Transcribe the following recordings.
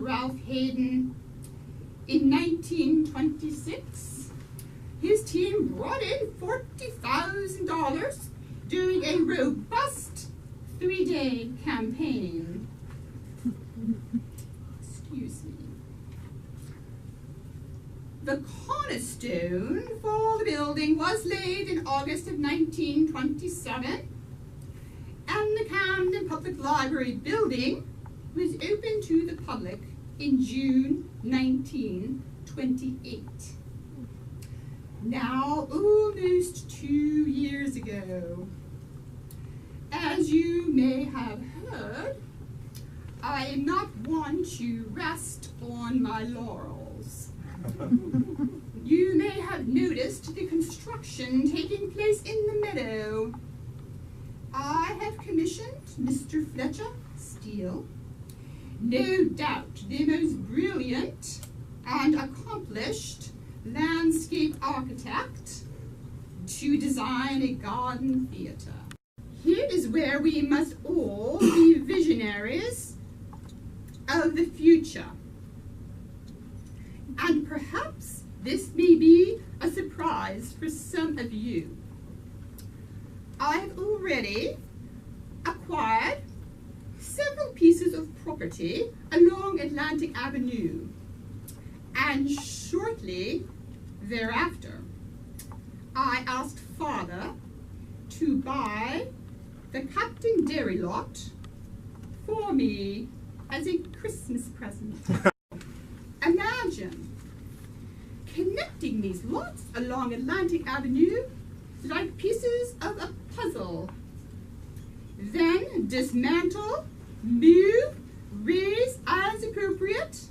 Ralph Hayden. In 1926, his team brought in $40,000 during a robust 3-day campaign. Excuse me. The cornerstone for the building was laid in August of 1927, and the Camden Public Library building was opened to the public in June 1928. Now, almost 2 years ago, as you may have heard, I am not one to rest on my laurels. You may have noticed the construction taking place in the meadow. I have commissioned Mr. Fletcher Steele, no doubt the most brilliant and accomplished landscape architect, to design a garden theater. Here is where we must all be visionaries of the future. And perhaps this may be a surprise for some of you. I have already acquired several pieces of property along Atlantic Avenue, and shortly thereafter, I asked Father to buy the Captain Dairy lot for me as a Christmas present. Imagine connecting these lots along Atlantic Avenue like pieces of a puzzle. Then dismantle, move, raise as appropriate,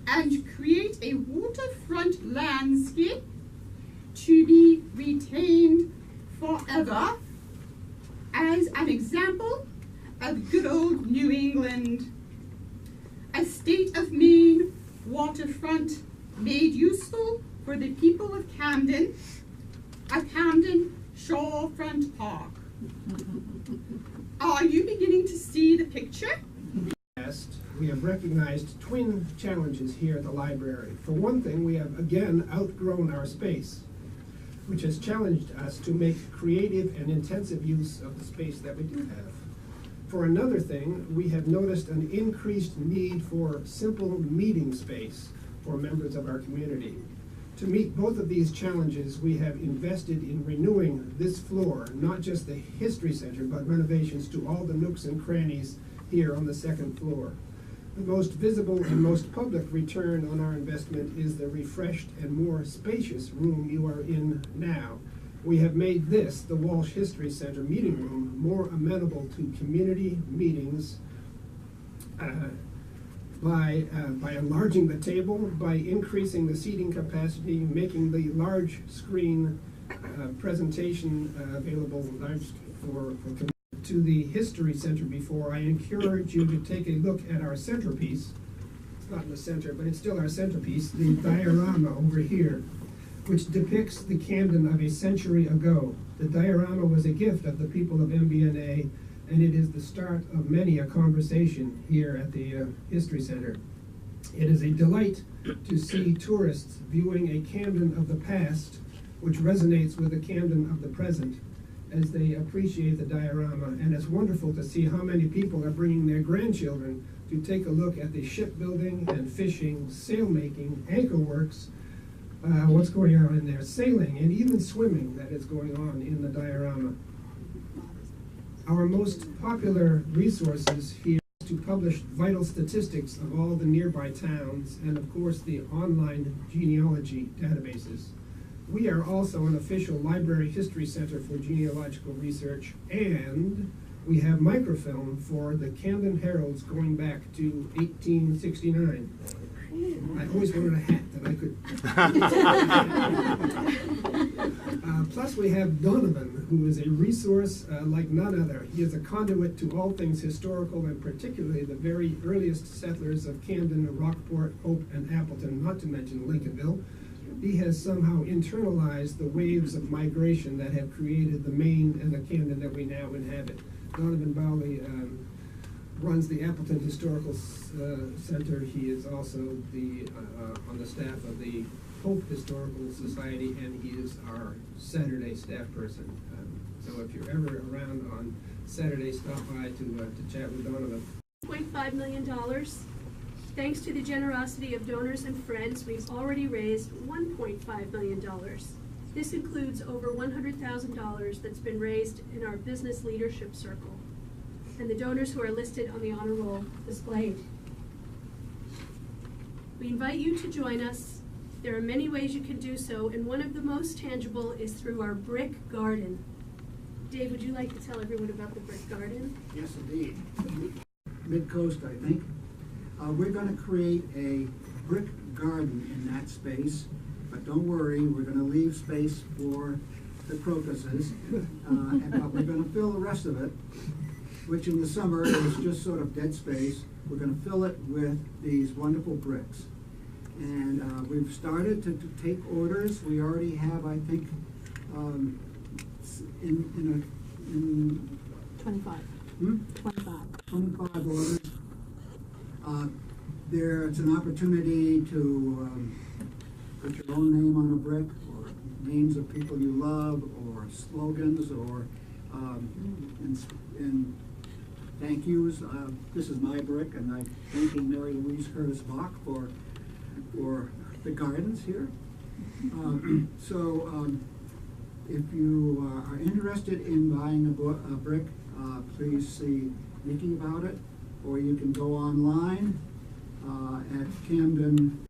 and create a waterfront landscape to be retained forever as an example of good old New England. A state of Maine waterfront made useful for the people of Camden, a Camden shorefront park. Are you beginning to see the picture? We have recognized twin challenges here at the library. For one thing, we have again outgrown our space, which has challenged us to make creative and intensive use of the space that we do have. For another thing, we have noticed an increased need for simple meeting space for members of our community. To meet both of these challenges, we have invested in renewing this floor, not just the History Center, but renovations to all the nooks and crannies here on the second floor. The most visible and most public return on our investment is the refreshed and more spacious room you are in now. We have made this, the Walsh History Center meeting room, more amenable to community meetings by enlarging the table, by increasing the seating capacity, making the large screen presentation available for to the History Center before. I encourage you to take a look at our centerpiece. It's not in the center, but it's still our centerpiece, the diorama over here, which depicts the Camden of a century ago. The diorama was a gift of the people of MBNA, and it is the start of many a conversation here at the History Center. It is a delight to see tourists viewing a Camden of the past, which resonates with the Camden of the present, as they appreciate the diorama. And it's wonderful to see how many people are bringing their grandchildren to take a look at the shipbuilding and fishing, sailmaking, anchor works, what's going on in there, sailing, and even swimming that is going on in the diorama. Our most popular resources here is to publish vital statistics of all the nearby towns, and of course the online genealogy databases. We are also an official library history center for genealogical research, and we have microfilm for the Camden Heralds going back to 1869. I always wanted a hat that I could. Plus we have Donovan, who is a resource like none other. He is a conduit to all things historical, and particularly the very earliest settlers of Camden, Rockport, Hope, and Appleton, not to mention Lincolnville. He has somehow internalized the waves of migration that have created the Maine and the Camden that we now inhabit. Donovan Bowley runs the Appleton Historical Center. He is also on the staff of the Hope Historical Society, and he is our Saturday staff person. So if you're ever around on Saturday, stop by to chat with Donovan. $1.5 million. Thanks to the generosity of donors and friends, we've already raised $1.5 million. This includes over $100,000 that's been raised in our business leadership circle, and the donors who are listed on the honor roll displayed. We invite you to join us. There are many ways you can do so, and one of the most tangible is through our brick garden. Dave, would you like to tell everyone about the brick garden? Yes, indeed. Mid-coast, I think. We're going to create a brick garden in that space, but don't worry, we're going to leave space for the crocuses, but we're going to fill the rest of it, which in the summer is just sort of dead space. We're going to fill it with these wonderful bricks. And we've started to take orders. We already have, I think, in 25. 25 orders. It's an opportunity to put your own name on a brick, or names of people you love, or slogans, or and thank yous. This is my brick, and I'm thanking Mary Louise Curtis Bach for the gardens here. If you are interested in buying a brick, please see Nikki about it, or you can go online at Camden